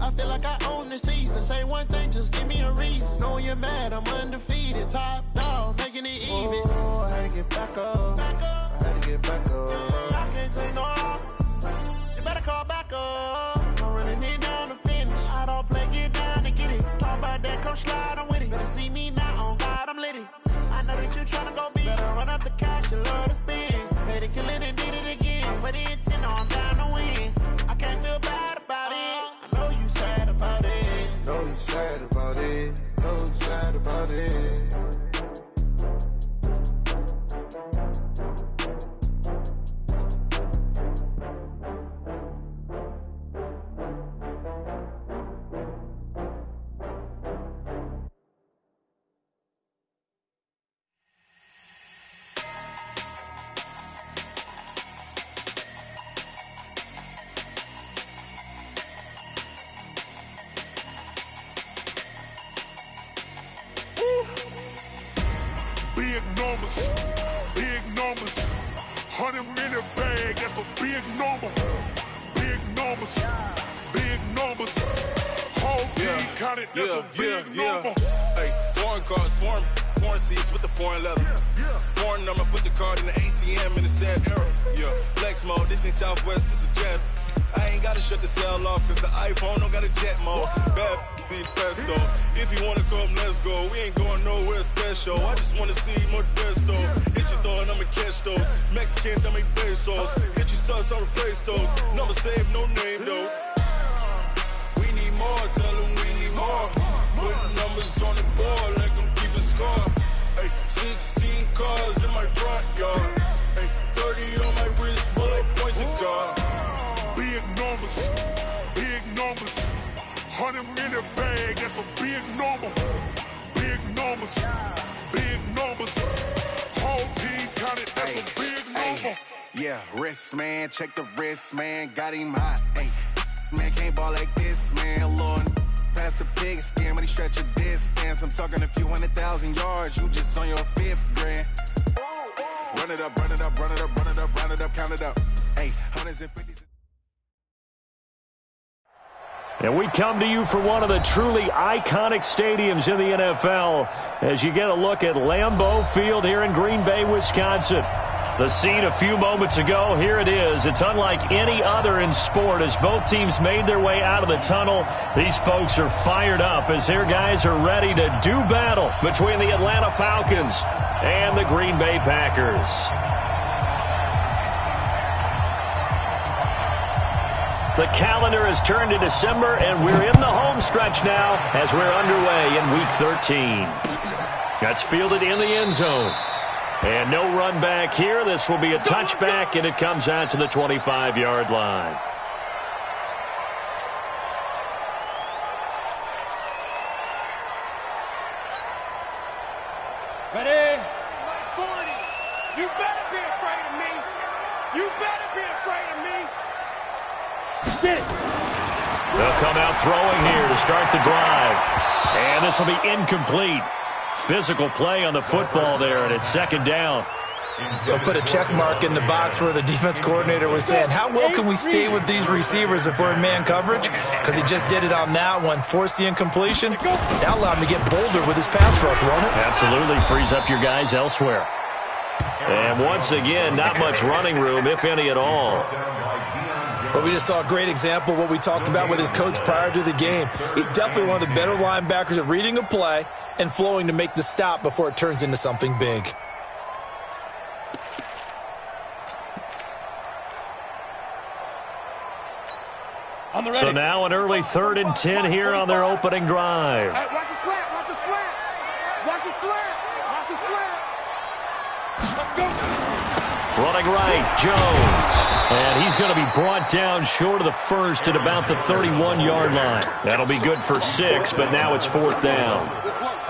I feel like I own the season. Say one thing, just give me a reason. Knowing you're mad, I'm undefeated. Top dog, making it even. Oh, I had to get back up. I had to get back up. I can't take no loss. You better call back up. I'm running it down to finish. I don't play, get down to get it. Talk about that, come slide, I'm with it. Better see me now, on God, I'm litty. I know that you tryna go big. Better run up the cash, you love to spend. Better kill it and did it again. But the intent, I'm down to win. I can't feel bad about it. I know you sad about it. Know you sad about it. Know you sad about it. Big numbers, 100-minute bag, that's a big number. Big numbers, whole team counted, that's a big number. Hey, foreign cars, foreign seats with the foreign leather. Foreign number, put the card in the ATM in the sad era. Yeah, flex mode, this ain't Southwest, this a jet. I ain't gotta shut the cell off, cause the iPhone don't got a jet mode. Bad need pesto. If you wanna come, let's go. We ain't going nowhere special. I just wanna see more desto. Hit your throw and I'ma catch those. Mexican, I make pesos. Hit your sauce, I'll replace those. Number save, no name though. We need more, tell them we need more. Put numbers on the board, let them keep a score. Hey, 16 cars in my front yard. Hey, 30 on my wrist, bullet points of God. Big numbers, 100-minute bag, that's a big number. Big numbers, whole team counted, that's a big number. Yeah, wrist man, check the wrist man, got him hot. Ay, man can't ball like this, man. Lord, past the pig skin when he stretch a distance. I'm talking a few 100,000 yards, you just on your 5th grand. Run it up, count it up. Hey, hundreds and fifties. And we come to you from one of the truly iconic stadiums in the NFL as you get a look at Lambeau Field here in Green Bay, Wisconsin. The scene a few moments ago, here it is. It's unlike any other in sport as both teams made their way out of the tunnel. These folks are fired up as their guys are ready to do battle between the Atlanta Falcons and the Green Bay Packers. The calendar has turned to December, and we're in the home stretch now as we're underway in Week 13. That's fielded in the end zone. And no run back here. This will be a touchback, and it comes out to the 25-yard line. Ready? 40. You better be afraid of me. You better be afraid of me. They'll come out throwing here to start the drive. And this will be incomplete. Physical play on the football there, and it's second down. They'll put a check mark in the box where the defense coordinator was saying, how well can we stay with these receivers if we're in man coverage? Because he just did it on that one, forced the incompletion. That allowed him to get bolder with his pass rush, won't it? Absolutely, frees up your guys elsewhere. And once again, not much running room, if any at all. But we just saw a great example of what we talked about with his coach prior to the game. He's definitely one of the better linebackers at reading a play and flowing to make the stop before it turns into something big. So now an early 3rd and 10 here on their opening drive. Hey, watch the slant, watch the slant. Watch the slant, watch the slant. Let's go. Running right, Jones. And he's going to be brought down short of the first at about the 31-yard line. That'll be good for 6, but now it's 4th down.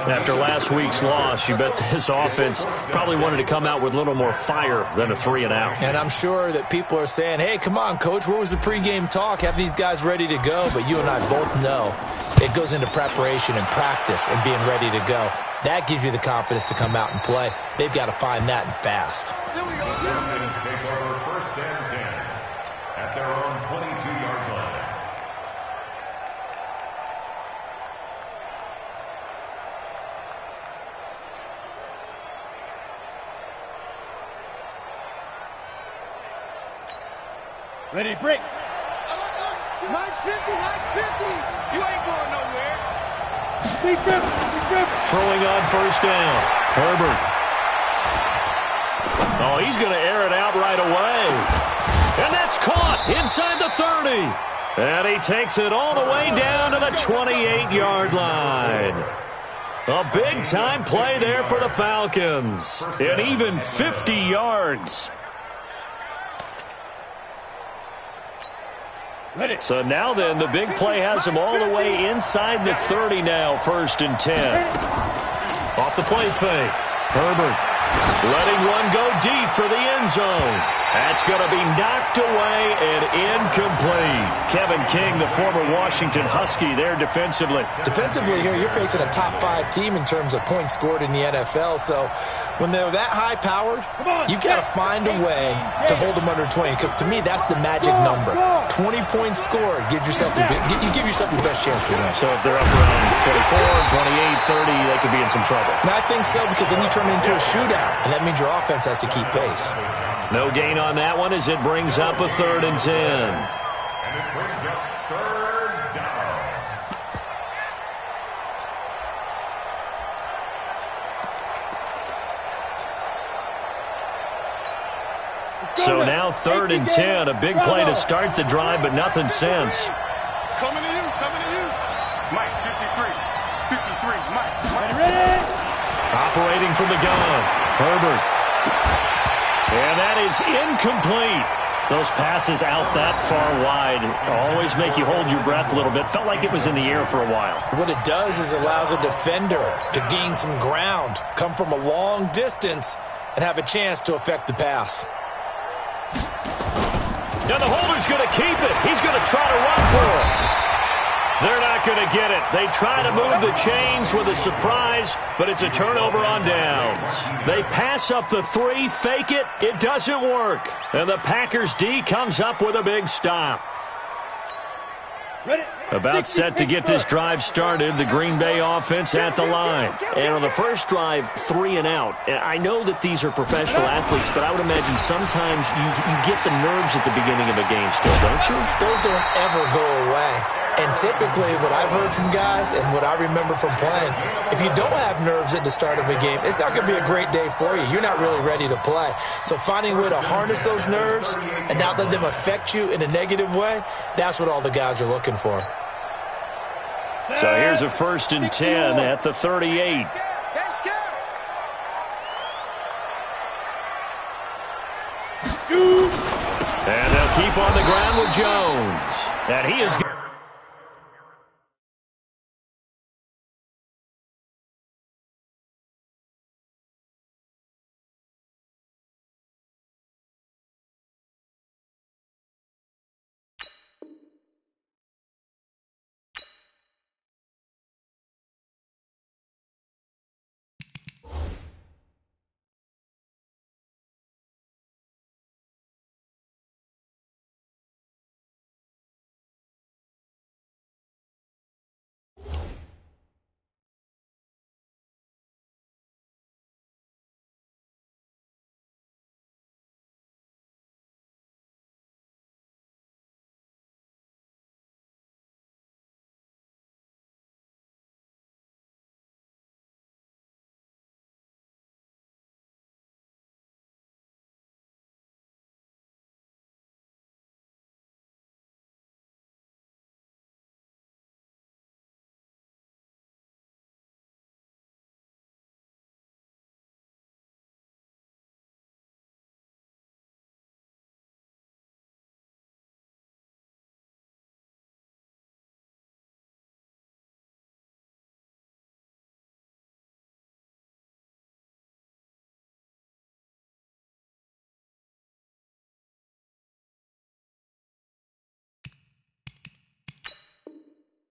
After last week's loss, you bet this offense probably wanted to come out with a little more fire than a 3-and-out. And I'm sure that people are saying, hey, come on, Coach, where was the pregame talk? Have these guys ready to go? But you and I both know it goes into preparation and practice and being ready to go. That gives you the confidence to come out and play. They've got to find that and fast. Falcons take over 1st and 10 at their own 22-yard line. Ready to break. Mike's 50, Mike's 50. You ain't going nowhere. Throwing on first down. Herbert. Oh, he's going to air it out right away. And that's caught inside the 30. And he takes it all the way down to the 28-yard line. A big-time play there for the Falcons. And even 50 yards. So now then, the big play has him all the way inside the 30 now, 1st and 10. Off the play fake. Herbert letting one go deep for the end zone. That's going to be knocked away and incomplete. Kevin King, the former Washington Husky, there defensively. Defensively here, you're facing a top-5 team in terms of points scored in the NFL. So when they're that high-powered, you've got to find a way to hold them under 20. Because to me, that's the magic number. 20 points scored gives yourself you give yourself your best chance to win. So if they're up around 24, 28, 30, they could be in some trouble. And I think so, because then you turn it into a shootout, and that means your offense has to keep pace. No gain on that one as it brings up a 3rd and 10. And it brings up 3rd down. So now 3rd and 10, a big play to start the drive, but nothing since. Coming to you, coming to you. Mike, 53, Mike. Ready? Operating from the gun, Herbert. And that is incomplete. Those passes out that far wide always make you hold your breath a little bit. Felt like it was in the air for a while. What it does is allows a defender to gain some ground, come from a long distance, and have a chance to affect the pass. Now the holder's going to keep it. He's going to try to run for it. They're not going to get it. They try to move the chains with a surprise, but it's a turnover on downs. They pass up the 3, fake it. It doesn't work. And the Packers D comes up with a big stop. About set to get this drive started, the Green Bay offense at the line. And on the first drive, 3 and out. I know that these are professional athletes, but I would imagine sometimes you get the nerves at the beginning of a game still, don't you? Those don't ever go away. And typically what I've heard from guys and what I remember from playing, if you don't have nerves at the start of a game, it's not going to be a great day for you. You're not really ready to play. So finding a way to harness those nerves and not let them affect you in a negative way, that's what all the guys are looking for. So here's a 1st and 10 at the 38. And they'll keep on the ground with Jones. And he is...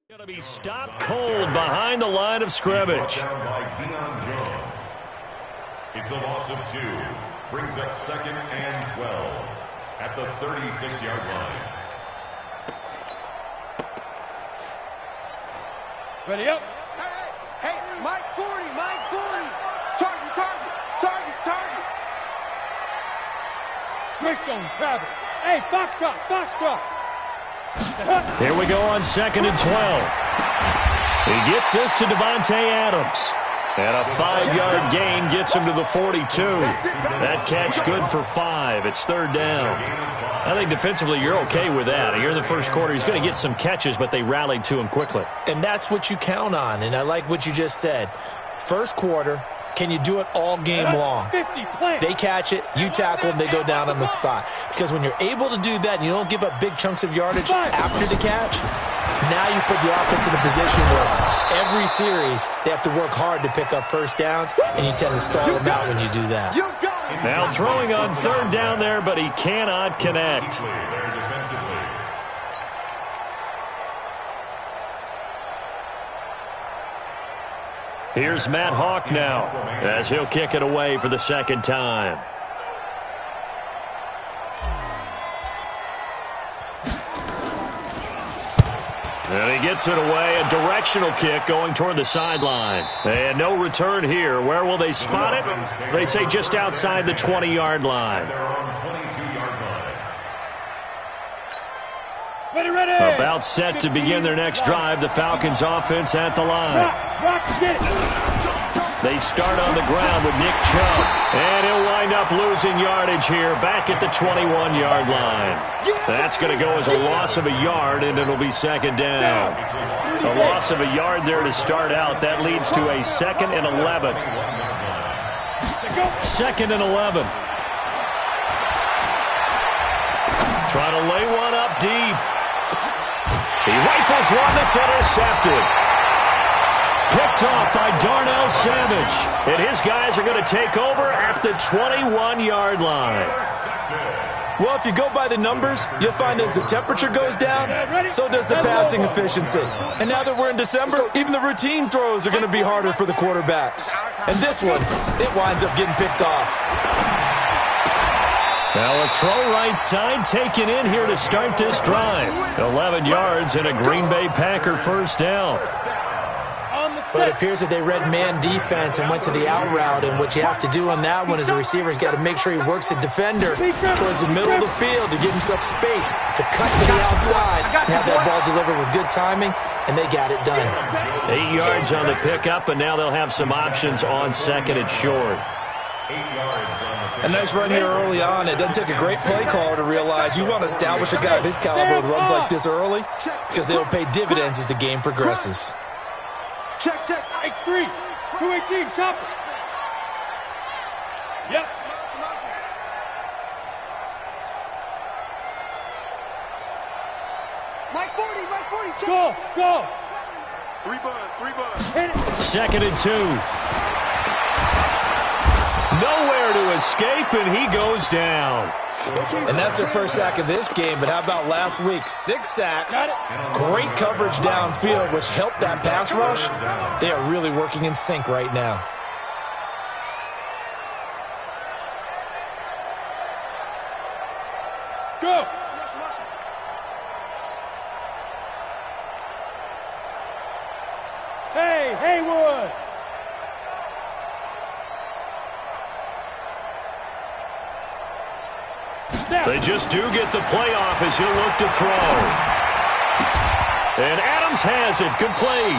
Going to be stopped cold behind the line of scrimmage. It's a loss of 2. Brings up 2nd and 12 at the 36-yard line. Ready up. Hey, Mike 40, Mike 40. Target. Switched on Travis. Hey, foxtrot, foxtrot. Here we go on 2nd and 12. He gets this to Devontae Adams. And a 5-yard gain gets him to the 42. That catch good for 5. It's 3rd down. I think defensively you're okay with that. Here in the first quarter, he's going to get some catches, but they rallied to him quickly. And that's what you count on, and I like what you just said. First quarter, can you do it all game long? They catch it, you tackle them, they go down on the spot. Because when you're able to do that and you don't give up big chunks of yardage after the catch, now you put the offense in a position where every series they have to work hard to pick up first downs, and you tend to stall them out when you do that. Now throwing on 3rd down there, but he cannot connect. Here's Matt Hawk now as he'll kick it away for the 2nd time. And he gets it away, a directional kick going toward the sideline. And no return here. Where will they spot it? They say just outside the 20-yard line. About set to begin their next drive. The Falcons offense at the line. They start on the ground with Nick Chubb. And he'll wind up losing yardage here back at the 21-yard line. That's going to go as a loss of a yard, and it'll be 2nd down. A loss of a yard there to start out. That leads to a 2nd and 11. 2nd and 11. Trying to lay one up deep. He rifles one that's intercepted. Picked off by Darnell Savage. And his guys are going to take over at the 21-yard line. Well, if you go by the numbers, you'll find as the temperature goes down, so does the passing efficiency. And now that we're in December, even the routine throws are going to be harder for the quarterbacks. And this one, it winds up getting picked off. Now a throw right side taken in here to start this drive. 11 yards and a Green Bay Packer first down. But it appears that they read man defense and went to the out route, and what you have to do on that one is the receiver's got to make sure he works the defender towards the middle of the field to give himself space to cut to the outside and have that ball delivered with good timing, and they got it done. 8 yards on the pickup, and now they'll have some options on 2nd and short. A nice run here early on. It doesn't take a great play caller to realize you want to establish a guy of his caliber with runs like this early, because they'll pay dividends as the game progresses. Check, X3, 218, chopper. Yep. Mike 40, check. Go. 3 buds. Hit it. 2nd and 2. Nowhere to escape, and he goes down. And that's their first sack of this game, but how about last week? 6 sacks, great coverage downfield, which helped that pass rush. They are really working in sync right now. Go. Hey, Haywood. They just do get the playoff as he'll look to throw. And Adams has it. Good play.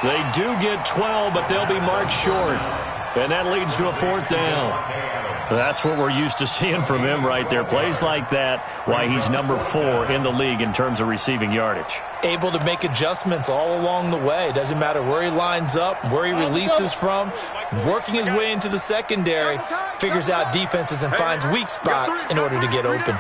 They do get 12, but they'll be marked short. And that leads to a 4th down. That's what we're used to seeing from him right there. Plays like that, why he's number 4 in the league in terms of receiving yardage. Able to make adjustments all along the way. Doesn't matter where he lines up, where he releases from. Working his way into the secondary, figures out defenses and finds weak spots in order to get open.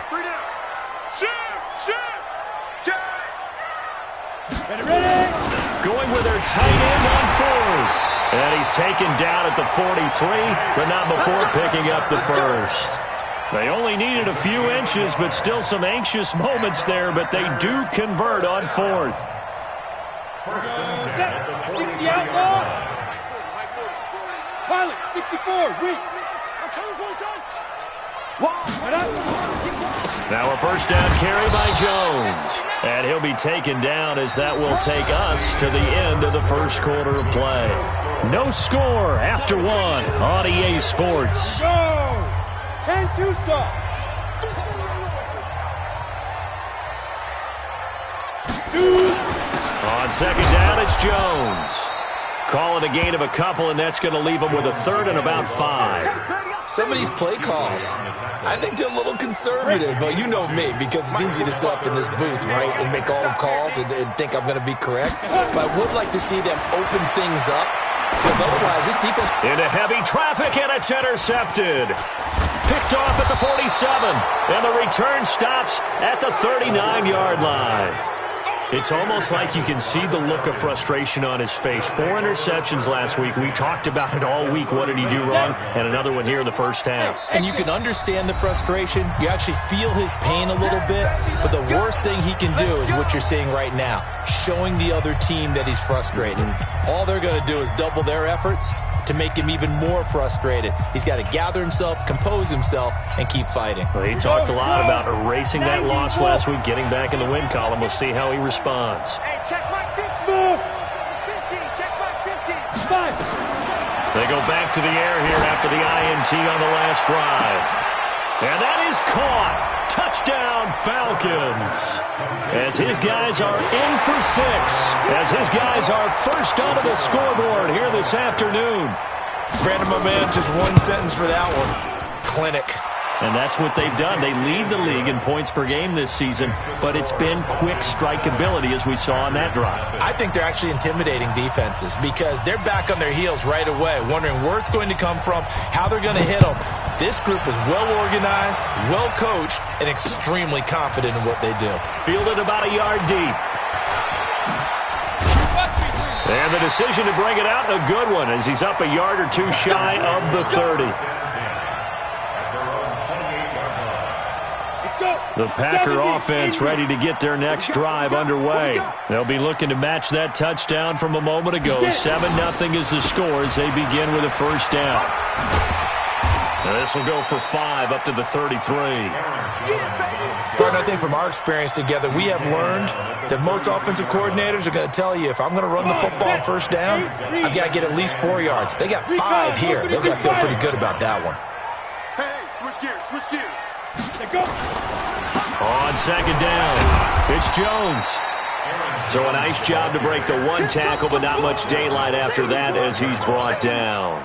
Going with their tight end on 4th. And he's taken down at the 43, but not before picking up the first. They only needed a few inches, but still some anxious moments there, but they do convert on 4th. 60 outlaw. Pilot, 64, weak. Now a first down carry by Jones. And he'll be taken down as that will take us to the end of the first quarter of play. No score after 1 on EA Sports. Go! 10-2 stop. On second down, it's Jones. Call it a gain of a couple, and that's going to leave him with a third and about 5. Some of these play calls, I think they're a little conservative, but you know me, because it's easy to sit up in this booth, right, and make all the calls and think I'm going to be correct. But I would like to see them open things up, because otherwise this defense... Into heavy traffic, and it's intercepted. Picked off at the 47, and the return stops at the 39-yard line. It's almost like you can see the look of frustration on his face. 4 interceptions last week. We talked about it all week. What did he do wrong? And another one here in the first half. And you can understand the frustration. You actually feel his pain a little bit. But the worst thing he can do is what you're seeing right now, showing the other team that he's frustrated. All they're going to do is double their efforts to make him even more frustrated. He's got to gather himself, compose himself, and keep fighting. Well, he talked a lot about erasing that loss last week, getting back in the win column. We'll see how he responds. Hey, check my 50. Check my 50. They go back to the air here after the INT on the last drive. And that is caught. Touchdown, Falcons. As his guys are in for 6. As his guys are first onto the scoreboard here this afternoon. Brandon, my man, just one sentence for that one. Clinic. And that's what they've done. They lead the league in points per game this season, but it's been quick strikeability as we saw on that drive. I think they're actually intimidating defenses because they're back on their heels right away, wondering where it's going to come from, how they're going to hit them. This group is well organized, well coached, and extremely confident in what they do. Fielded about a yard deep. And the decision to bring it out, a good one, as he's up a yard or two shy of the 30. The Packer offense ready to get their next drive underway. They'll be looking to match that touchdown from a moment ago. 7-0 is the score as they begin with a first down. This will go for 5 up to the 33. But I think from our experience together, we have learned that most offensive coordinators are going to tell you, if I'm going to run the football on first down, I've got to get at least 4 yards. They got 5 here. They've got to feel pretty good about that one. Hey, switch gears. Go. On second down, it's Jones. So a nice job to break the one tackle, but not much daylight after that as he's brought down.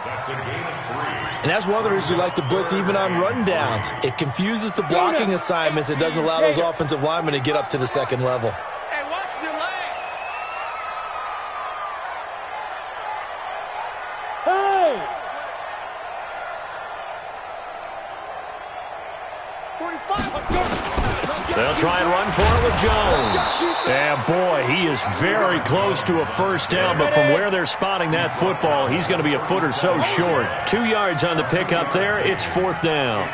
And that's one of the reasons you like to blitz even on run downs. It confuses the blocking assignments. It doesn't allow those offensive linemen to get up to the second level. Hey, watch your legs. Hey! 45. They'll try and run for it with Jones. And boy, he is very close to a first down, but from where they're spotting that football, he's going to be a foot or so short. 2 yards on the pickup there. It's 4th down.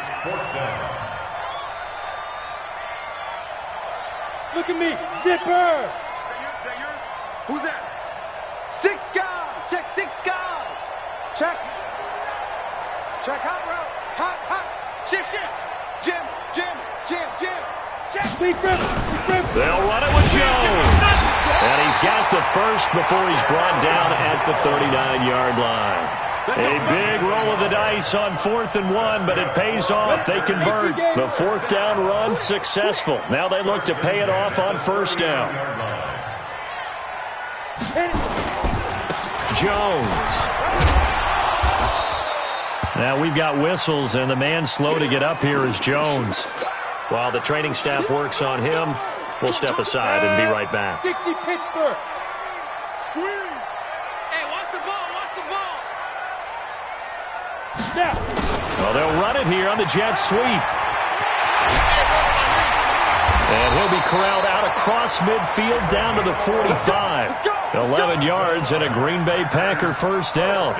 Look at me, zipper. Who's that? 6 guys. Check 6 guys. Check hot route. Hot. Shift. Jim. Check. They'll run it with Jones. And he's got the first before he's brought down at the 39-yard line. A big roll of the dice on 4th and 1, but it pays off. They convert. The 4th down run successful. Now they look to pay it off on first down. Jones. Now we've got whistles, and the man slow to get up here is Jones. While the training staff works on him, we'll step aside and be right back. 60 Pittsburgh. Squeeze. Hey, watch the ball. Now. Well, they'll run it here on the jet sweep. And he'll be corralled out across midfield down to the 45. 11 yards and a Green Bay Packer first down.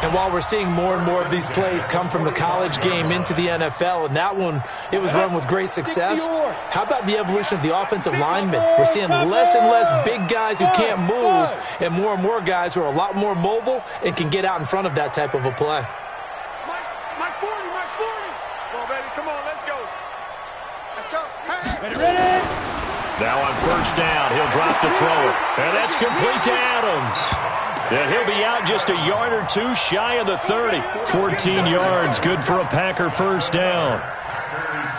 And while we're seeing more and more of these plays come from the college game into the NFL, and that one, it was run with great success, how about the evolution of the offensive linemen? We're seeing less and less big guys who can't move, and more guys who are a lot more mobile and can get out in front of that type of a play. My 40. Come on, baby. Come on, let's go. Hey. Ready? Now on first down, he'll drop to throw it. And that's complete to Adams. And he'll be out just a yard or two shy of the 30. 14 yards, good for a Packer first down.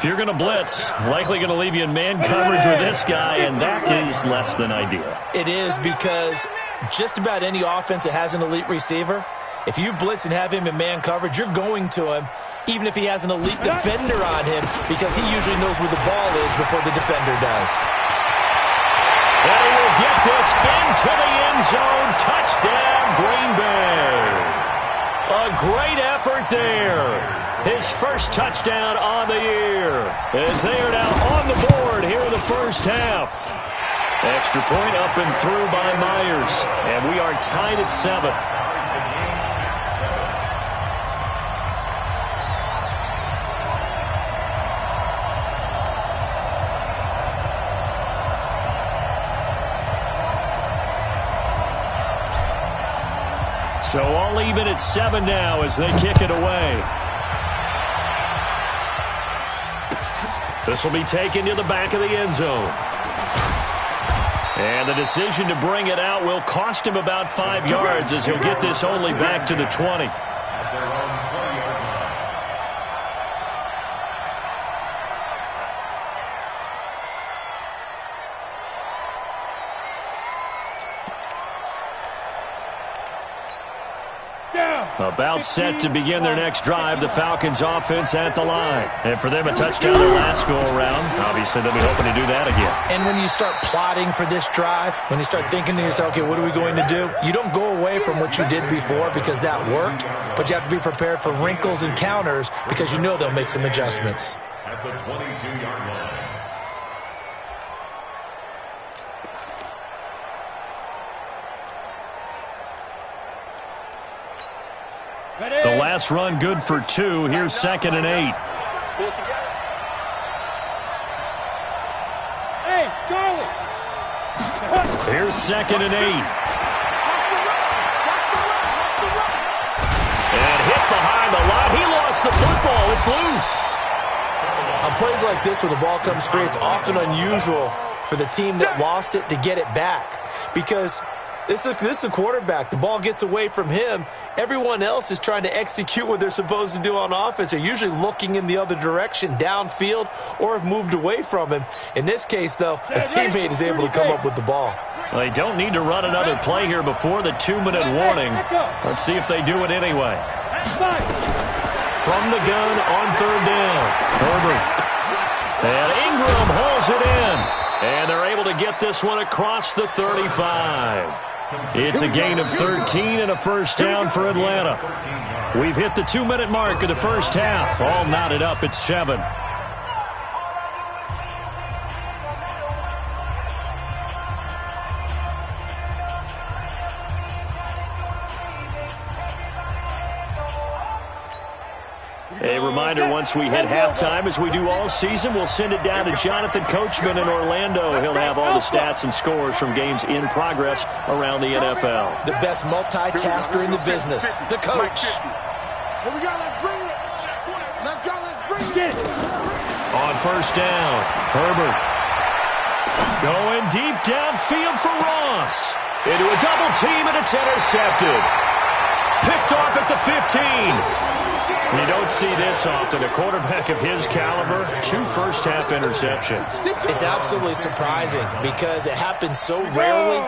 If you're going to blitz, likely going to leave you in man coverage with this guy, and that is less than ideal. It is, because just about any offense that has an elite receiver, if you blitz and have him in man coverage, you're going to him, even if he has an elite defender on him, because he usually knows where the ball is before the defender does. And he will get this into the end zone. Touchdown, Green Bay. A great effort there. His first touchdown on the year, as they are now on the board here in the first half. Extra point up and through by Myers, and we are tied at 7. So all even at 7 now as they kick it away. This will be taken to the back of the end zone. And the decision to bring it out will cost him about 5 yards, as he'll get this only back to the 20. About set to begin their next drive, the Falcons offense at the line. And for them, a touchdown their last go-around. Obviously, they'll be hoping to do that again. And when you start plotting for this drive, when you start thinking to yourself, okay, what are we going to do? You don't go away from what you did before because that worked, but you have to be prepared for wrinkles and counters because you know they'll make some adjustments. At the 22-yard line. The last run good for 2. Here's 2nd and 8. Hey, Charlie. Here's 2nd and 8. And hit behind the line. He lost the football. It's loose. On plays like this, when the ball comes free, it's often unusual for the team that lost it to get it back, because this is the quarterback. The ball gets away from him. Everyone else is trying to execute what they're supposed to do on offense. They're usually looking in the other direction, downfield, or have moved away from him. In this case, though, a teammate is able to come up with the ball. Well, they don't need to run another play here before the 2-minute warning. Let's see if they do it anyway. From the gun on 3rd down, Herbert. And Ingram hauls it in. And they're able to get this one across the 35. It's a gain of 13 and a first down for Atlanta. We've hit the 2-minute mark of the first half. All knotted up at 7. A reminder, once we hit halftime, as we do all season, we'll send it down to Jonathan Coachman in Orlando. He'll have all the stats and scores from games in progress around the NFL. The best multitasker in the business, the coach. Here we go, let's bring it. Let's go, let's bring it. On first down, Herbert. Going deep downfield for Ross. Into a double team, and it's intercepted. Picked off at the 15. You don't see this often. A quarterback of his caliber, 2 first-half interceptions. It's absolutely surprising because it happens so rarely.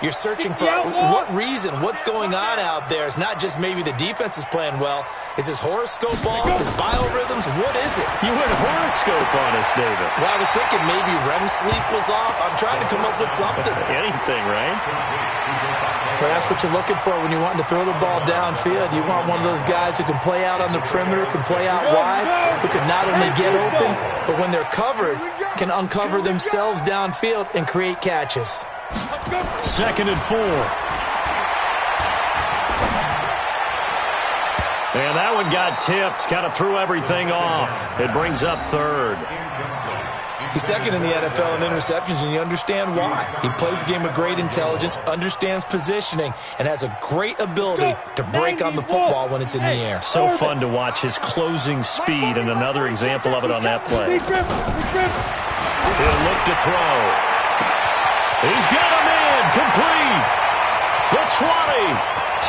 You're searching for what reason, what's going on out there. It's not just maybe the defense is playing well. Is his horoscope off? His biorhythms? What is it? You went horoscope on us, David. Well, I was thinking maybe REM sleep was off. I'm trying to come up with something. Anything, right? But that's what you're looking for when you're wanting to throw the ball downfield. You want one of those guys who can play out on the perimeter, can play out wide, who can not only get open, but when they're covered, can uncover themselves downfield and create catches. 2nd and 4. And that one got tipped, kind of threw everything off. It brings up 3rd. He's 2nd in the NFL in interceptions, and you understand why. He plays a game of great intelligence, understands positioning, and has a great ability to break on the football when it's in the air. So fun to watch his closing speed, and another example of it on that play. He'll look to throw. He's got him in, complete. The 20,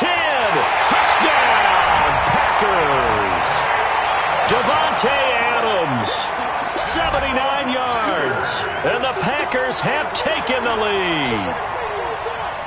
10, touchdown, Packers. Davante Adams 79 yards. And the Packers have taken the lead.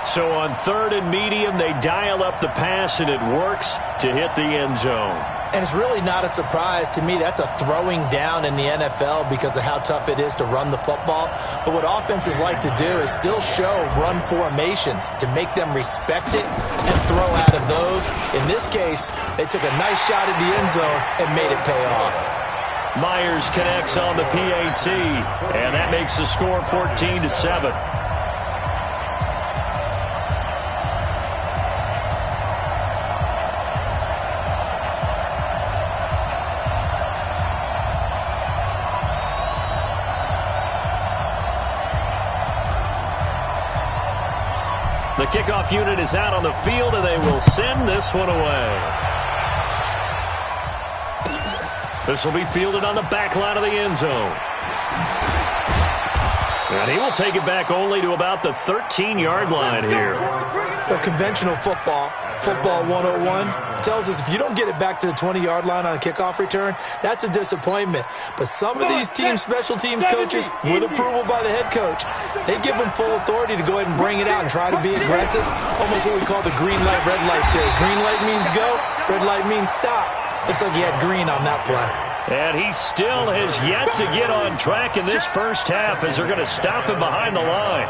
So on 3rd and medium, they dial up the pass, and it works to hit the end zone. And it's really not a surprise to me. That's a throwing down in the NFL because of how tough it is to run the football. But what offenses like to do is still show run formations to make them respect it and throw out of those. In this case, they took a nice shot at the end zone and made it pay off. Myers connects on the PAT, and that makes the score 14-7. The kickoff unit is out on the field, and they will send this one away. This will be fielded on the back line of the end zone. And he will take it back only to about the 13-yard line here. The conventional football 101, tells us if you don't get it back to the 20-yard line on a kickoff return, that's a disappointment. But some of these teams, special teams coaches, with approval by the head coach, they give them full authority to go ahead and bring it out and try to be aggressive. Almost what we call the green light, red light theory. Green light means go, red light means stop. Looks like he had green on that play. And he still has yet to get on track in this first half as they're going to stop him behind the line.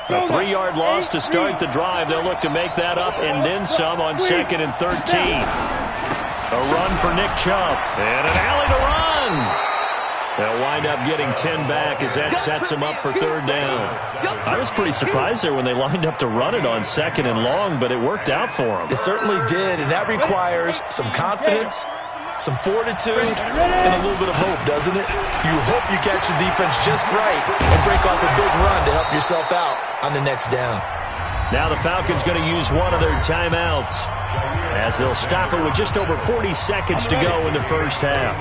A 3-yard loss to start the drive. They'll look to make that up and then some on 2nd and 13. A run for Nick Chubb. And an alley to run. They'll wind up getting 10 back as that sets them up for 3rd down. I was pretty surprised there when they lined up to run it on 2nd and long, but it worked out for them. It certainly did, and that requires some confidence, some fortitude, and a little bit of hope, doesn't it? You hope you catch the defense just right and break off a big run to help yourself out on the next down. Now the Falcons going to use one of their timeouts as they'll stop it with just over 40 seconds to go in the first half.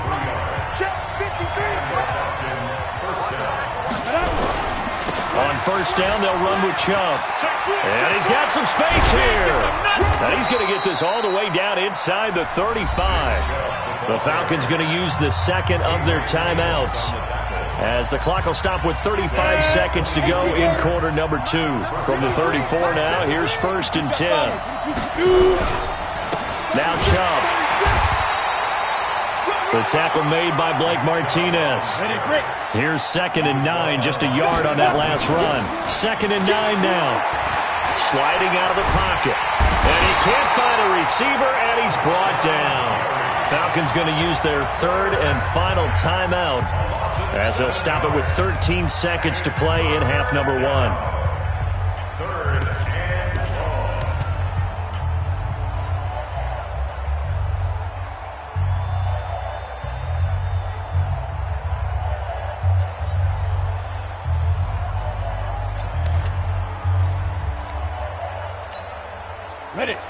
On 1st down, they'll run with Chubb. And he's got some space here. And he's going to get this all the way down inside the 35. The Falcons going to use the 2nd of their timeouts as the clock will stop with 35 seconds to go in quarter number 2. From the 34 now, here's 1st and 10. Now Chubb. The tackle made by Blake Martinez. Here's 2nd and 9, just a yard on that last run. 2nd and 9 now. Sliding out of the pocket. And he can't find a receiver, and he's brought down. Falcons going to use their 3rd and final timeout as they'll stop it with 13 seconds to play in half number 1. 3rd and long.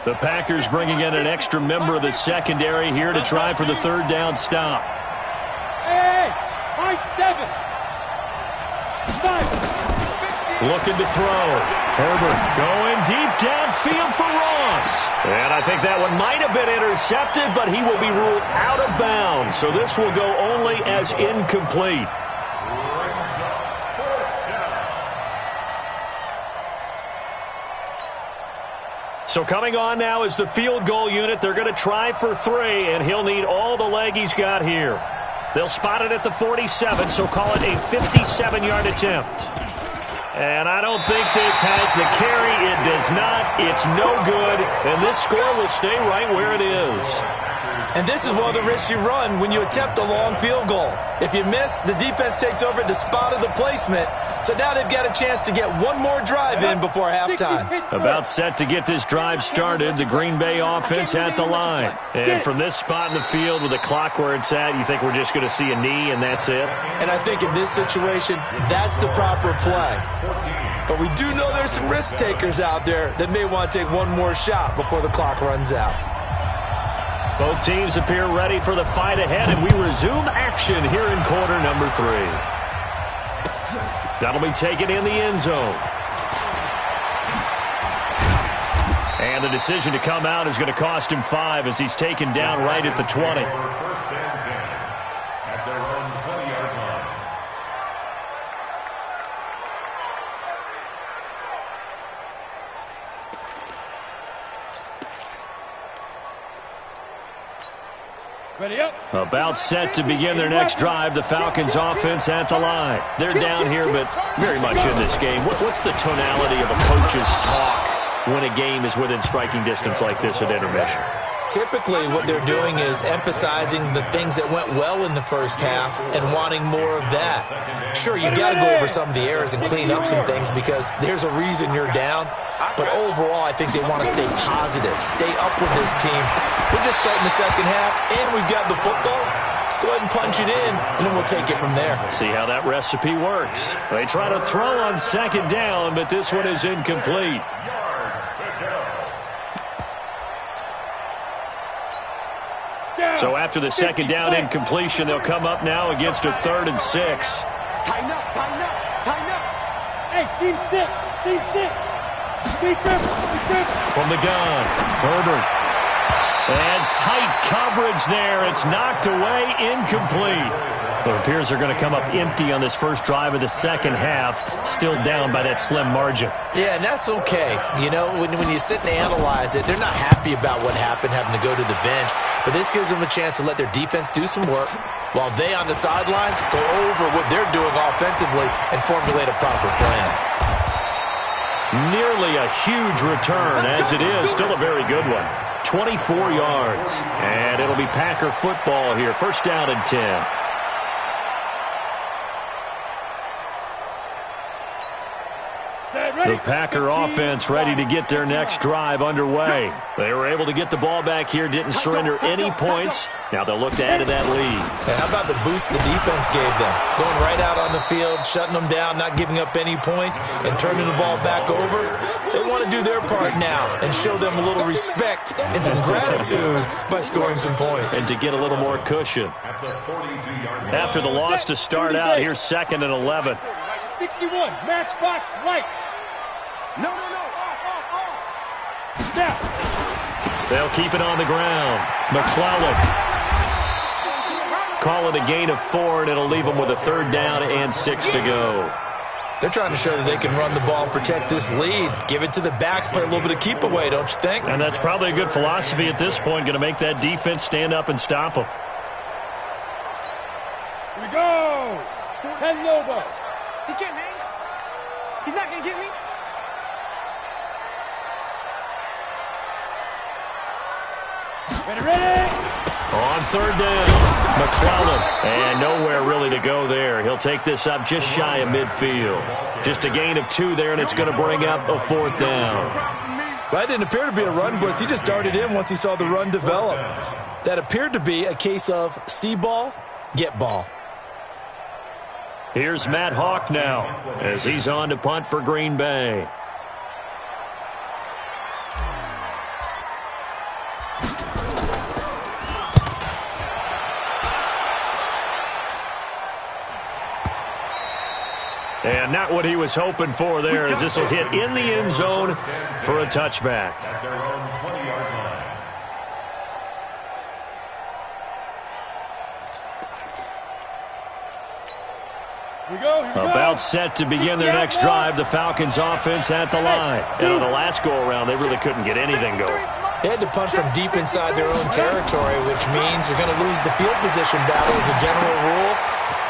The Packers bringing in an extra member of the secondary here to try for the 3rd down stop. Hey, my 7. 5. Looking to throw. Herbert going deep downfield for Ross. And I think that one might have been intercepted, but he will be ruled out of bounds. So this will go only as incomplete. So coming on now is the field goal unit. They're going to try for 3, and he'll need all the leg he's got here. They'll spot it at the 47, so call it a 57-yard attempt. And I don't think this has the carry. It does not. It's no good, and this score will stay right where it is. And this is one of the risks you run when you attempt a long field goal. If you miss, the defense takes over at the spot of the placement. So now they've got a chance to get one more drive in before halftime. About set to get this drive started, the Green Bay offense at the line. And from this spot in the field with the clock where it's at, you think we're just going to see a knee and that's it? And I think in this situation, that's the proper play. But we do know there's some risk takers out there that may want to take one more shot before the clock runs out. Both teams appear ready for the fight ahead, and we resume action here in quarter number 3. That'll be taken in the end zone. And the decision to come out is going to cost him 5 as he's taken down right at the 20. First and 10 at their own 20-yard Ready up. About set to begin their next drive. The Falcons offense at the line. They're down here, but very much in this game. What's the tonality of a coach's talk when a game is within striking distance like this at intermission? Typically, what they're doing is emphasizing the things that went well in the first half and wanting more of that. Sure, you've got to go over some of the errors and clean up some things because there's a reason you're down. But overall, I think they want to stay positive, stay up with this team. We're just starting the second half, and we've got the football. Let's go ahead and punch it in, and then we'll take it from there. See how that recipe works. They try to throw on second down, but this one is incomplete. So after the second down incompletion, they'll come up now against a 3rd and 6. Tighten up, tighten up, tighten up. Hey, team 6, team 6. Defense, defense. From the gun, Herbert. And tight coverage there. It's knocked away, incomplete. It appears they're going to come up empty on this first drive of the second half, still down by that slim margin. Yeah, and that's okay. You know, when you sit and analyze it, they're not happy about what happened, having to go to the bench. But this gives them a chance to let their defense do some work while they on the sidelines go over what they're doing offensively and formulate a proper plan. Nearly a huge return, as it is. Still a very good one. 24 yards. And it'll be Packer football here. First down and 10. The Packer offense ready to get their next drive underway. They were able to get the ball back here, didn't surrender any points. Now they'll look to add to that lead. And how about the boost the defense gave them? Going right out on the field, shutting them down, not giving up any points, and turning the ball back over. They want to do their part now and show them a little respect and some gratitude by scoring some points. And to get a little more cushion. After the loss to start out, here's 2nd and 11. 61, matchbox right. No. Snap. They'll keep it on the ground. McClellan. Call it a gain of 4, and it'll leave them with a 3rd down and 6 to go. They're trying to show that they can run the ball, protect this lead, give it to the backs, play a little bit of keep away, don't you think? And that's probably a good philosophy at this point, going to make that defense stand up and stop them. Here we go. 10 Lobo. He can't hang. He's not going to get me. Ready. On 3rd down, McClellan. And nowhere really to go there. He'll take this up just shy of midfield. Just a gain of 2 there, and it's going to bring up a 4th down. That didn't appear to be a run blitz. He just darted in once he saw the run develop. That appeared to be a case of see ball, get ball. Here's Matt Hawk now as he's on to punt for Green Bay. And not what he was hoping for there, as this will hit in the end zone for a touchback. About set to begin their next drive, the Falcons offense at the line. And on the last go-around, they really couldn't get anything going. They had to punt from deep inside their own territory, which means they're going to lose the field position battle as a general rule.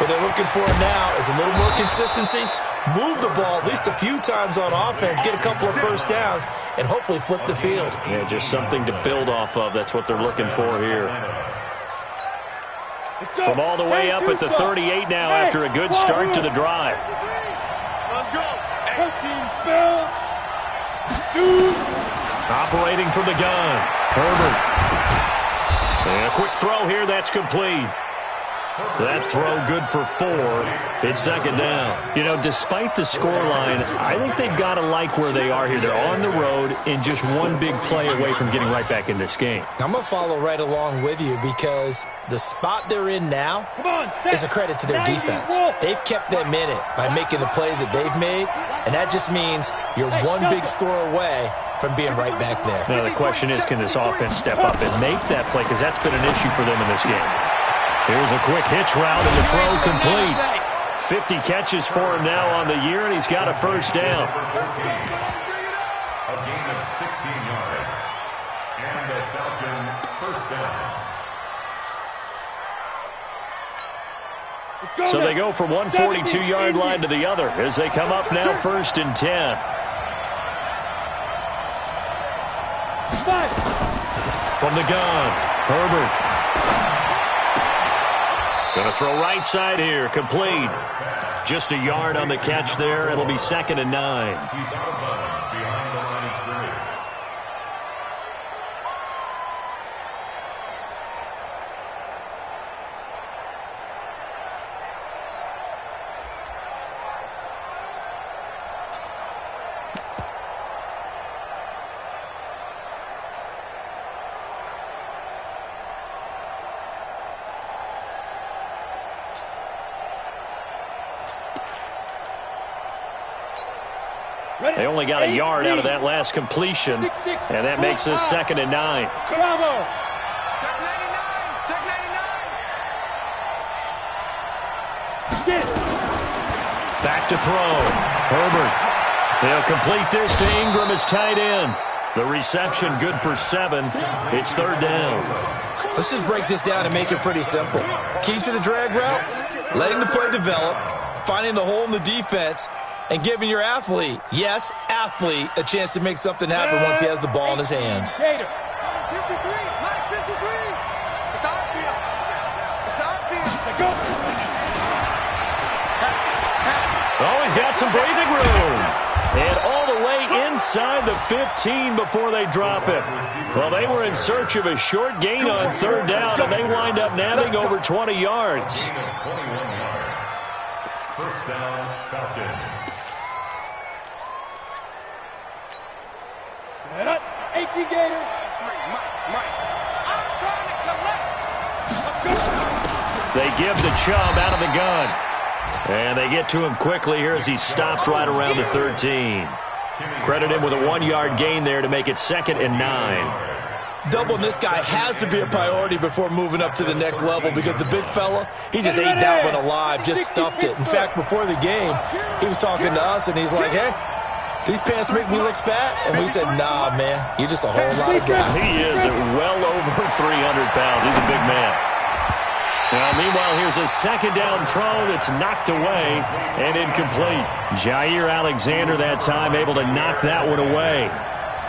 What they're looking for now is a little more consistency, move the ball at least a few times on offense, get a couple of first downs, and hopefully flip the field. Yeah, just something to build off of. That's what they're looking for here. From all the way up at the 38 now after a good start to the drive. Let's go. 14 spell. 2. Operating from the gun. Herbert. And a quick throw here. That's complete. That throw good for 4. It's 2nd down. You know, despite the scoreline, I think they've got to like where they are here. They're on the road and just one big play away from getting right back in this game. I'm going to follow right along with you because the spot they're in now is a credit to their defense. They've kept them in it by making the plays that they've made, and that just means you're one big score away from being right back there. Now, the question is, can this offense step up and make that play? Because that's been an issue for them in this game. Here's a quick hitch route and the throw complete. 50 catches for him now on the year, and he's got a first down. yards. And the Falcon first down. So they go from one 42-yard line to the other as they come up now 1st and 10. From the gun, Herbert. Going to throw right side here, complete. Just a yard on the catch there. It'll be 2nd and 9. He's out of bounds behind the line of scrimmage. They only got a yard out of that last completion, and that makes this 2nd and 9. Bravo. Check 99. Check 99. Back to throw. Herbert. They'll complete this to Ingram as tight end. The reception good for 7. It's 3rd down. Let's just break this down and make it pretty simple. Key to the drag route, letting the play develop, finding the hole in the defense, and giving your athlete, yes, athlete, a chance to make something happen once he has the ball in his hands. 53, Mike 53. It's our field. It's our field. Oh, he's got some breathing room. And all the way inside the 15 before they drop it. Well, they were in search of a short gain on 3rd down, and they wind up nabbing over 20 yards. 21 yards. First down, Falcons. 18 Gators. Mike. I'm trying to collect. They give the Chubb out of the gun. And they get to him quickly here as he stopped right around the 13. Credit him with a 1-yard gain there to make it 2nd and 9. Doubling this guy has to be a priority before moving up to the next level because the big fella, he just ate that one alive, just stuffed it. In fact, before the game, he was talking to us, and he's like, hey, these pants make me look fat. And we said, nah, man, you're just a whole lot of guy. He is at well over 300 pounds. He's a big man. Now, meanwhile, here's a 2nd down throw that's knocked away and incomplete. Jair Alexander that time able to knock that one away.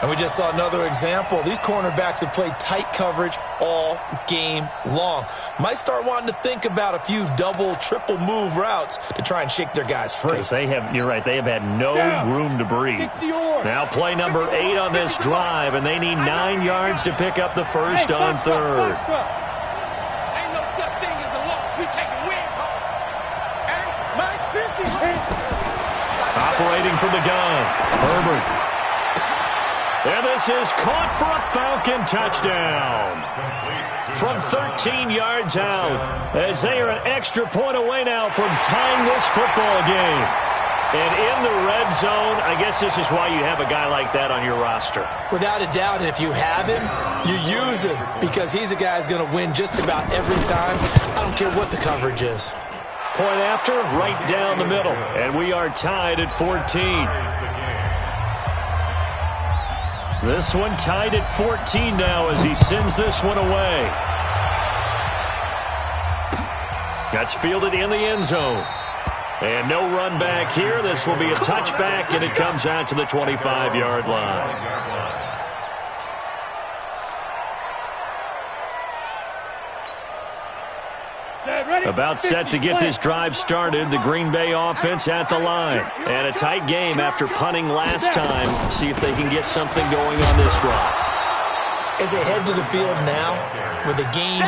And we just saw another example. These cornerbacks have played tight coverage all game long. Might start wanting to think about a few double, triple move routes to try and shake their guys free. They have, you're right, they have had no room to breathe. Now play number 8 on this drive, and they need 9 yards to pick up the first on 3rd. Ain't no such thing as a loss. We taking wins home. Hey, Mike 50. Operating from the gun, Herbert. And this is caught for a Falcon touchdown. From 13 yards out, as they are an extra point away now from tying this football game. And in the red zone, I guess this is why you have a guy like that on your roster. Without a doubt, and if you have him, you use him because he's a guy who's going to win just about every time. I don't care what the coverage is. Point after, right down the middle. And we are tied at 14. This one tied at 14 now as he sends this one away. That's fielded in the end zone. And no run back here. This will be a touchback, and it comes out to the 25-yard line. About set to get this drive started. The Green Bay offense at the line. And a tight game after punting last time. See if they can get something going on this drive. As they head to the field now, with the game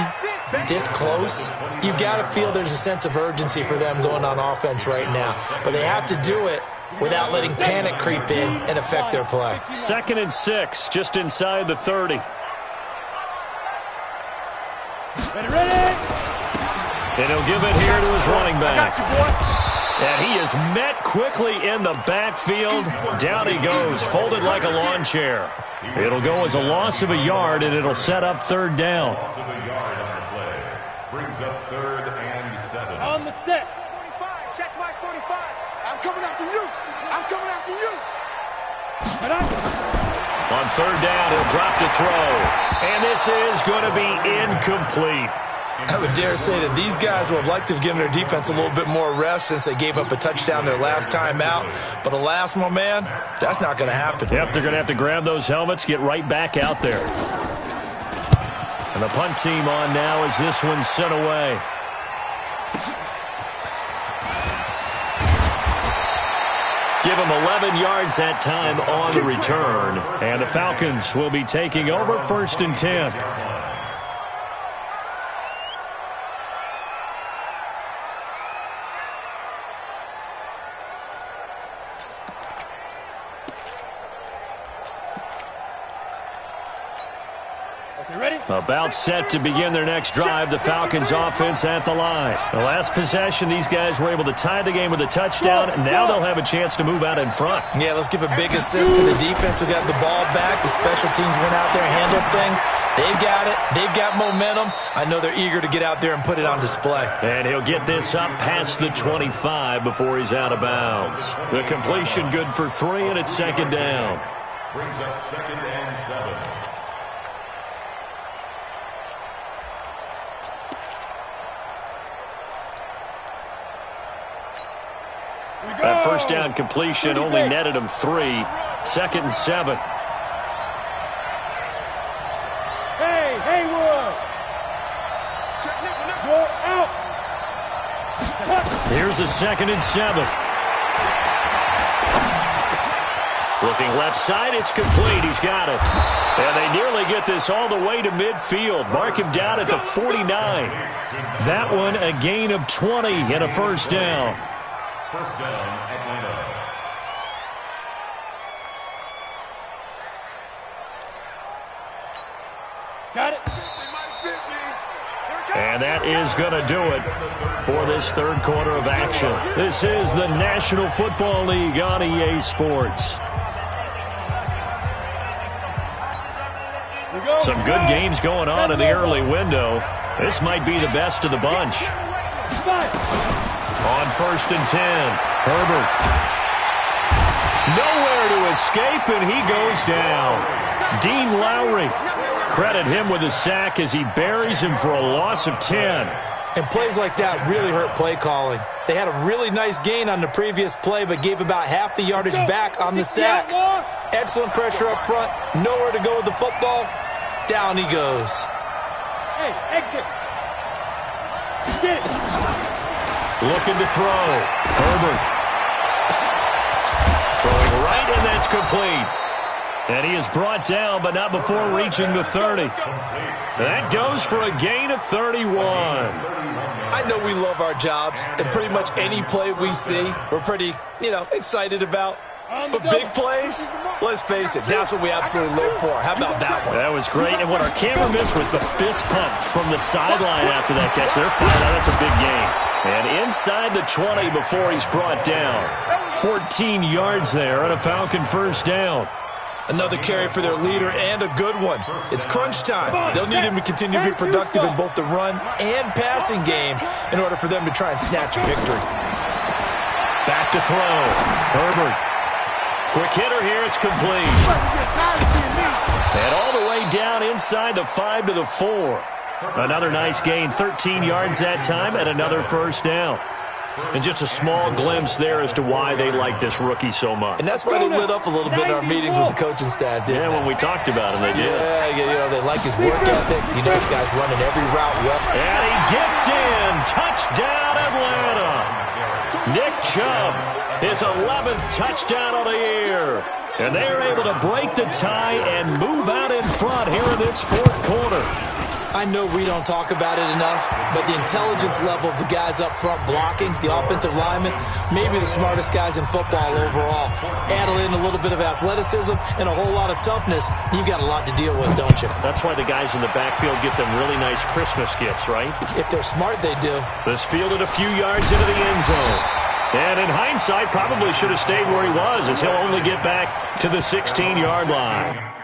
this close, you've got to feel there's a sense of urgency for them going on offense right now. But they have to do it without letting panic creep in and affect their play. 2nd and 6, just inside the 30. Ready? And he'll give it here to his running back. And he is met quickly in the backfield. Down he goes, folded like a lawn chair. It'll go as a loss of a yard, and it'll set up 3rd down. Loss of a yard on the play. Brings up 3rd and 7. On the set. 45, check Mike 45. I'm coming after you. I'm coming after you. On third down, he'll drop to throw. And this is going to be incomplete. I would dare say that these guys would have liked to have given their defense a little bit more rest since they gave up a touchdown their last time out. But alas, my man, that's not going to happen. Yep, they're going to have to grab those helmets, get right back out there. And the punt team on now as this one's sent away. Give them 11 yards that time on the return. And the Falcons will be taking over 1st and 10. About set to begin their next drive. The Falcons offense at the line. The last possession, these guys were able to tie the game with a touchdown, and now they'll have a chance to move out in front. Yeah, let's give a big assist to the defense who got the ball back. The special teams went out there, handled things. They've got it. They've got momentum. I know they're eager to get out there and put it on display. And he'll get this up past the 25 before he's out of bounds. The completion good for 3, and it's 2nd down. Brings up 2nd and 7. That first down completion only netted him 3. 2nd and 7. Hey, Haywood! Go out! Here's a 2nd and 7. Looking left side, it's complete. He's got it. And they nearly get this all the way to midfield. Mark him down at the 49. That one a gain of 20 and a first down. First down, Atlanta. Got it. And that is going to do it for this third quarter of action. This is the National Football League on EA Sports. Some good games going on in the early window. This might be the best of the bunch. On 1st and 10, Herbert. Nowhere to escape, and he goes down. Dean Lowry. Credit him with a sack as he buries him for a loss of 10. And plays like that really hurt play calling. They had a really nice gain on the previous play, but gave about half the yardage back on the sack. Excellent pressure up front. Nowhere to go with the football. Down he goes. Hey, exit. Get it. Looking to throw. Herbert. Throwing right, and that's complete. And he is brought down, but not before reaching the 30. That goes for a gain of 31. I know we love our jobs, and pretty much any play we see, we're pretty, excited about. But big plays, let's face it, that's what we absolutely live for. How about that one? That was great, and what our camera missed was the fist pump from the sideline after that catch. They're fine. That's a big gain. And inside the 20 before he's brought down. 14 yards there and a Falcon first down. Another carry for their leader and a good one. It's crunch time. They'll need him to continue to be productive in both the run and passing game in order for them to try and snatch a victory. Back to throw. Herbert. Quick hitter here. It's complete. And all the way down inside the 5 to the 4. Another nice gain. 13 yards that time and another first down. And just a small glimpse there as to why they like this rookie so much. And that's why they lit up a little bit in our meetings with the coaching staff, didn't they? When we talked about him, they did. Yeah, they like his work ethic. This guy's running every route well. And he gets in. Touchdown, Atlanta. Nick Chubb, his 11th touchdown of the year. And they are able to break the tie and move out in front here in this fourth quarter. I know we don't talk about it enough, but the intelligence level of the guys up front blocking, the offensive linemen, maybe the smartest guys in football overall. Add in a little bit of athleticism and a whole lot of toughness, you've got a lot to deal with, don't you? That's why the guys in the backfield get them really nice Christmas gifts, right? If they're smart, they do. This fielded a few yards into the end zone. And in hindsight, probably should have stayed where he was, as he'll only get back to the 16-yard line.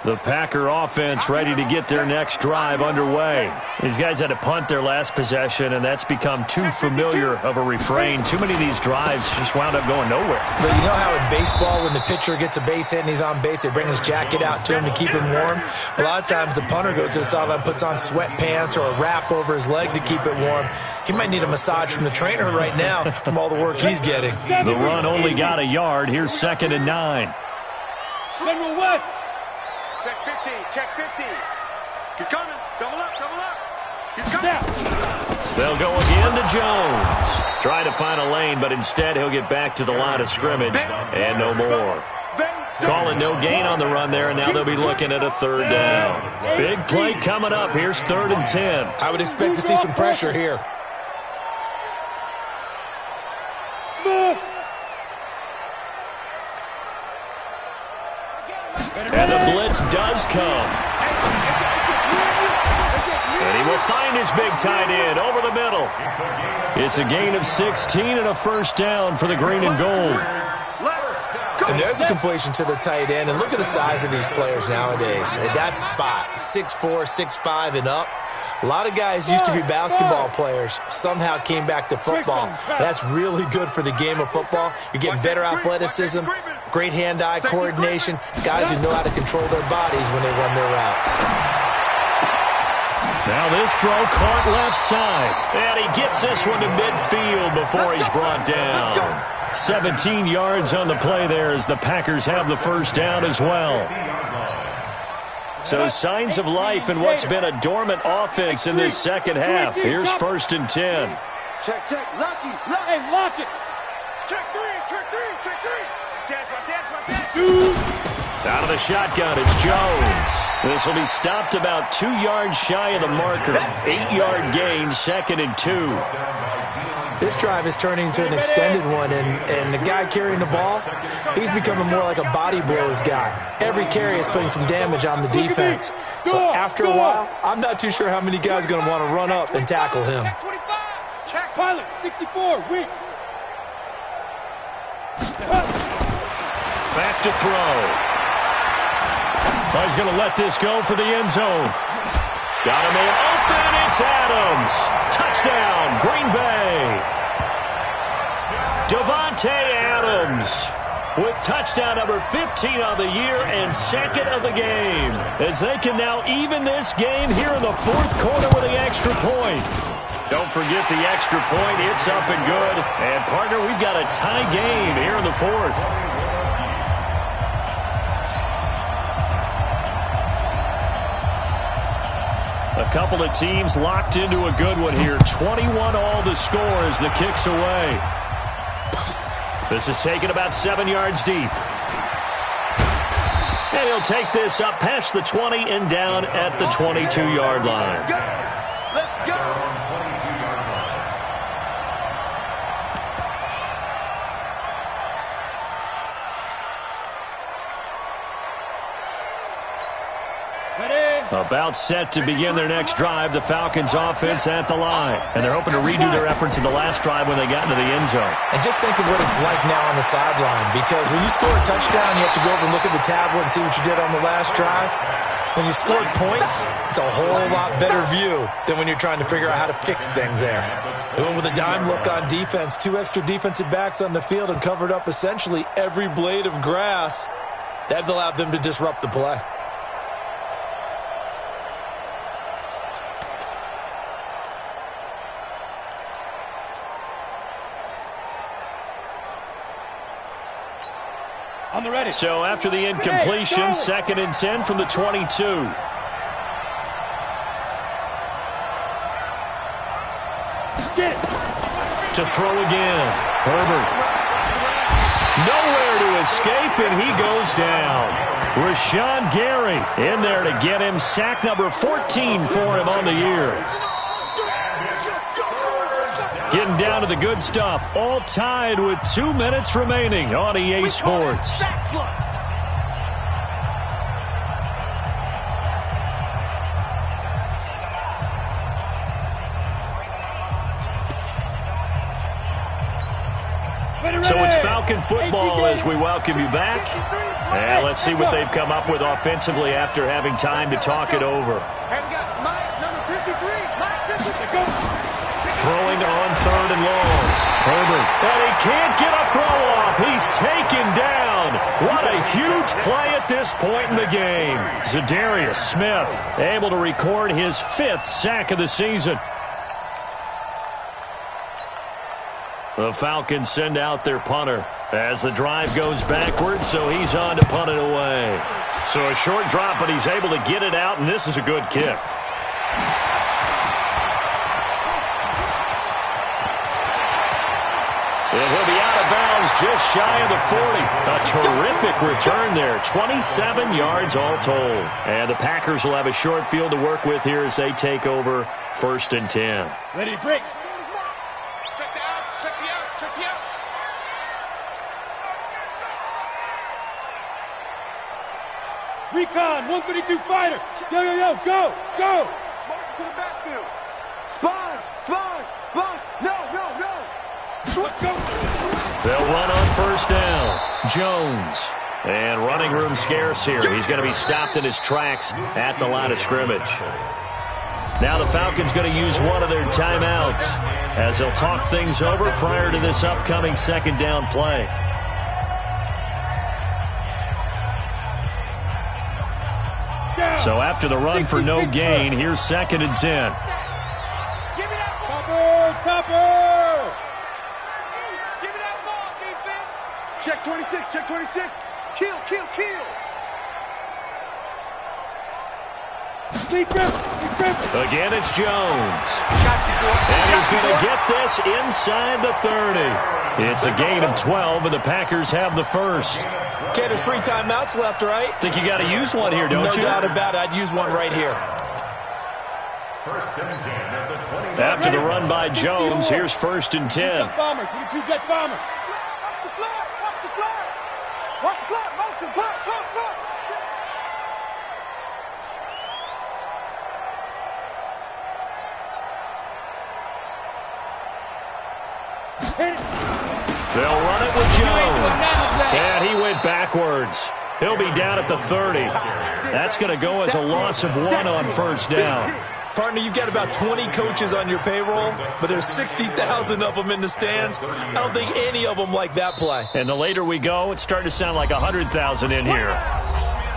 The Packer offense ready to get their next drive underway. These guys had to punt their last possession, and that's become too familiar of a refrain. Too many of these drives just wound up going nowhere. But you know how in baseball, when the pitcher gets a base hit and he's on base, they bring his jacket out to him to keep him warm? A lot of times the punter goes to the sideline, puts on sweatpants or a wrap over his leg to keep it warm. He might need a massage from the trainer right now from all the work he's getting. The run only got a yard. Here's 2nd and 9. General West. Check 50, check 50. He's coming. Double up, double up. He's coming. They'll go again to Jones. Try to find a lane, but instead he'll get back to the line of scrimmage and no more. Calling no gain on the run there, and now they'll be looking at a 3rd down. Big play coming up. Here's 3rd and 10. I would expect to see some pressure here. Smith. And the blitz does come. And he will find his big tight end over the middle. It's a gain of 16 and a 1st down for the green and gold. And there's a completion to the tight end. And look at the size of these players nowadays. At that spot, 6'4", 6'5", and up. A lot of guys used to be basketball players, somehow came back to football. That's really good for the game of football. You're getting better athleticism, great hand-eye coordination, guys who know how to control their bodies when they run their routes. Now this throw caught left side. And he gets this one to midfield before he's brought down. 17 yards on the play there as the Packers have the 1st down as well. So signs of life in what's been a dormant offense in this 2nd half. Here's 1st and 10. Check, check. Lucky. Hey, lock it. Check 3, check 3, check 3. Chance, my chance, my chance. Out of the shotgun, it's Jones. This will be stopped about 2 yards shy of the marker. 8-yard gain, 2nd and 2. This drive is turning into an extended one, and the guy carrying the ball, he's becoming more like a body blows guy. Every carry is putting some damage on the defense. So after a while, I'm not too sure how many guys are going to want to run up and tackle him. Check. Pilot, 64, weak. Back to throw. He's going to let this go for the end zone. Got a man open. It's Adams. Touchdown, Green Bay. Davante Adams with touchdown number 15 on the year and 2nd of the game. As they can now even this game here in the 4th quarter with the extra point. Don't forget the extra point. It's up and good. And, partner, we've got a tie game here in the 4th. A couple of teams locked into a good one here. 21 all the score as the kick's away. This is taken about 7 yards deep. And he'll take this up past the 20 and down at the 22-yard line. Let's go. About set to begin their next drive, the Falcons offense at the line. And they're hoping to redo their efforts in the last drive when they got into the end zone. And just think of what it's like now on the sideline, because when you score a touchdown, you have to go over and look at the tablet and see what you did on the last drive. When you scored points, it's a whole lot better view than when you're trying to figure out how to fix things there. They went with a dime look on defense, 2 extra defensive backs on the field and covered up essentially every blade of grass. That allowed them to disrupt the play. On the ready. So after the incompletion, 2nd and 10 from the 22. Get it. To throw again. Herbert. Nowhere to escape, and he goes down. Rashawn Gary in there to get him. Sack number 14 for him on the year. Getting down to the good stuff. All tied with 2 minutes remaining on EA Sports. So it's Falcons Falcon football as we welcome you back. And let's see what they've come up with offensively after having time to talk it over. And we got Mike, number 53. Mike, 53. Throwing on 3rd and long. Herbert. And he can't get a throw off. He's taken down. What a huge play at this point in the game. Zadarius Smith able to record his 5th sack of the season. The Falcons send out their punter as the drive goes backwards, so he's on to punt it away. So a short drop, but he's able to get it out, and this is a good kick. And he'll be out of bounds just shy of the 40. A terrific return there. 27 yards all told. And the Packers will have a short field to work with here as they take over 1st and 10. Ready to break. Check the out, check the out, check the out. Recon, 132 fighter. Yo, yo, yo, go, go. Motion to the backfield. Sponge, sponge, sponge. No, no, no. Let's go. They'll run on 1st down. Jones. And running room scarce here. He's going to be stopped in his tracks at the line of scrimmage. Now the Falcons going to use one of their timeouts as they'll talk things over prior to this upcoming 2nd down play. So after the run for no gain, here's 2nd and 10. Give me that ball. Topper! Give me that ball, defense. Check 26, check 26. Kill, kill, kill. Again, it's Jones. And he's going to get this inside the 30. It's a gain of 12, and the Packers have the first. Okay, there's 3 timeouts left, right? Think you got to use one here, don't you? No doubt about it. I'd use one right here. 1st and 10 at the 20. After the run by Jones, here's 1st and 10. Jet bomber, 22 jet bomber. Watch the flag, watch the flag. Watch the flag, motion, block, block, block. They'll run it with Jones. And he went backwards. He'll be down at the 30. That's going to go as a loss of 1 on 1st down. Partner, you've got about 20 coaches on your payroll, but there's 60,000 of them in the stands. I don't think any of them like that play. And the later we go, it's starting to sound like 100,000 in here.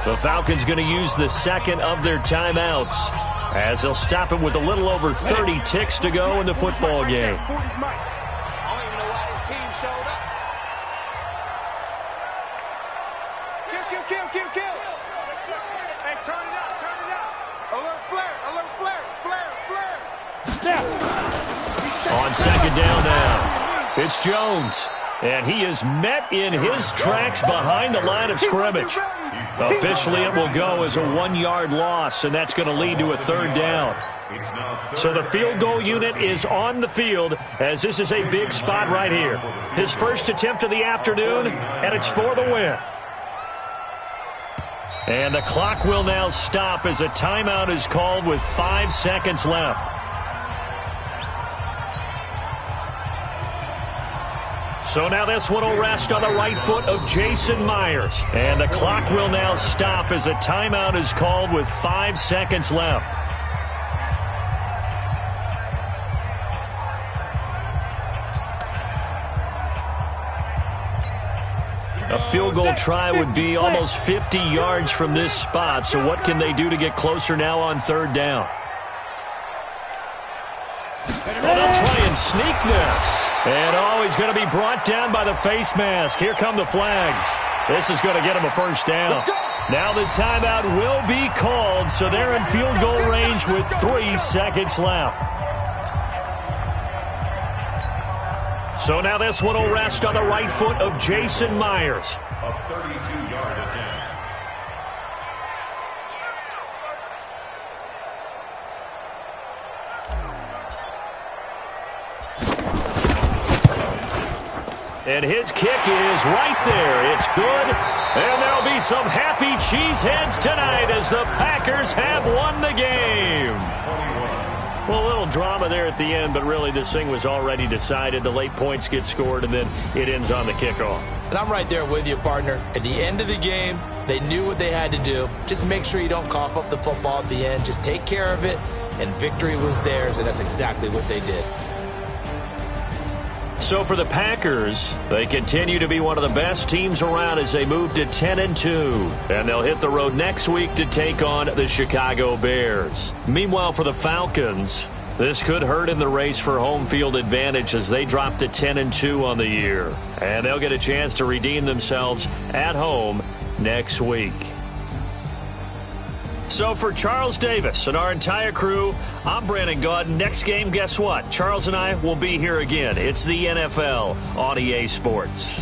The Falcons going to use the 2nd of their timeouts as they'll stop it with a little over 30 ticks to go in the football game. I don't even know why this team showed up. Kill, kill, kill, kill, kill. Hey, turn it out, turn it out. Alert flare, flare, flare. On 2nd down now, it's Jones. And he is met in his tracks behind the line of scrimmage. Officially, it will go as a 1-yard loss, and that's going to lead to a 3rd down. So the field goal unit is on the field as this is a big spot right here. His first attempt of the afternoon, and it's for the win. And the clock will now stop as a timeout is called with 5 seconds left. So now this one will rest on the right foot of Jason Myers. And the clock will now stop as a timeout is called with 5 seconds left. A field goal try would be almost 50 yards from this spot. So what can they do to get closer now on 3rd down? Oh, they'll try and sneak this. And he's going to be brought down by the face mask. Here come the flags. This is going to get him a 1st down. Now the timeout will be called, so they're in field goal range with 3 seconds left. So now this one will rest on the right foot of Jason Myers. A 32-yard attempt. And his kick is right there. It's good. And there'll be some happy cheeseheads tonight as the Packers have won the game. Well, a little drama there at the end, but really this thing was already decided. The late points get scored, and then it ends on the kickoff. And I'm right there with you, partner. At the end of the game, they knew what they had to do. Just make sure you don't cough up the football at the end. Just take care of it, and victory was theirs, and that's exactly what they did. So for the Packers, they continue to be one of the best teams around as they move to 10-2. And they'll hit the road next week to take on the Chicago Bears. Meanwhile, for the Falcons, this could hurt in the race for home field advantage as they drop to 10-2 on the year. And they'll get a chance to redeem themselves at home next week. So for Charles Davis and our entire crew, I'm Brandon Gaudin. Next game, guess what? Charles and I will be here again. It's the NFL on EA Sports.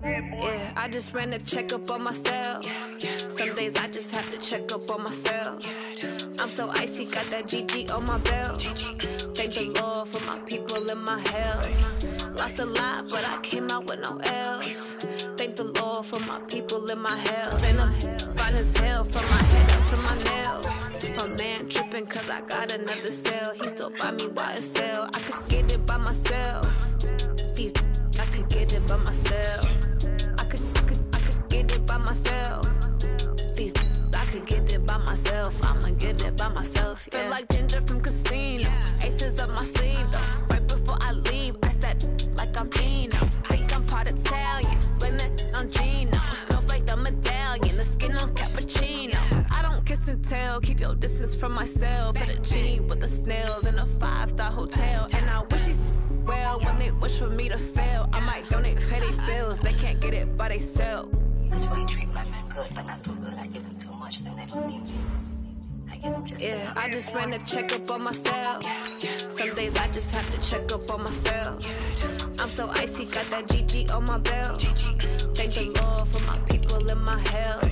Yeah, I just ran a checkup on myself. Some days I just have to check up on myself. I'm so icy, got that GG on my belt. Thank the Lord for my people and my health. Lost a lot, but I came out with no L's. Thank the Lord for my people and my health. And I'm fine as hell from my head up to my nails. My man tripping cause I got another cell. He still buy me YSL. I could get it by myself. I could get it by myself. I could get it by myself. I could get it by myself. I'ma get it by myself. Yeah. Feel like Ginger from Casino. Aces up my sleeve though. Right before I leave, I said like I'm Dino. Think I'm part Italian. Blame that on Gino. Snowflake the medallion. The skin on cappuccino. I don't kiss and tell. Keep your distance from myself. At a genie with the snails in a 5-star hotel. And I wish he's well when they wish for me to fail. I might donate, pay their bills. They can't get it by they sell. That's why you treat my men good, but not too good. I give them too much, then they don't need me. I give them just yeah, I just ran a checkup on myself. Some days I just have to check up on myself. I'm so icy, got that GG on my belt. Thank the Lord for my people and my health.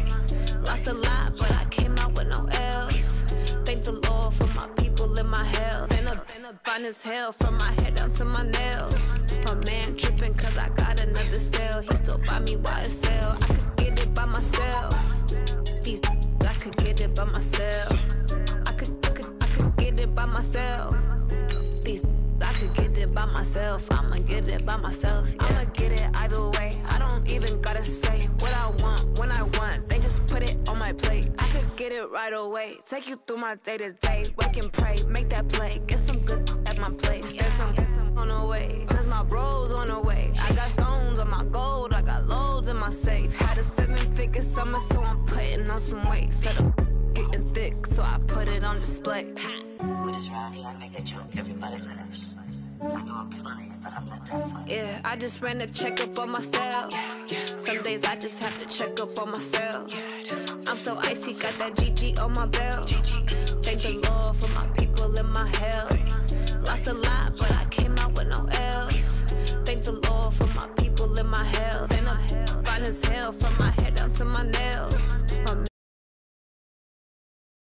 Lost a lot, but I came out with no L's. Thank the Lord for my people and my health. And I'm fine as hell from my head down to my nails. My man tripping cause I got another cell. He still buy me YSL. I could get it by myself. I could get it by myself. I'ma get it by myself. I'ma get it either way. I don't even gotta say what I want when I want. They just put it on my plate. I could get it right away. Take you through my day to day. Wake and pray, make that play. Get some good at my place. There's some on the way, cause my bros on the way. I got stones on my gold. I got loads in my safe. Had a 7-figure summer, so I'm putting on some weight. Set up getting thick, so I put it on display. With this round here, I make a joke, everybody laughs. I know I'm funny, but I'm not that funny. Yeah, I just ran a checkup on myself. Some days I just have to check up on myself. I'm so icy, got that GG on my belt. Thank the Lord for my people in my hell. Lost a lot, but I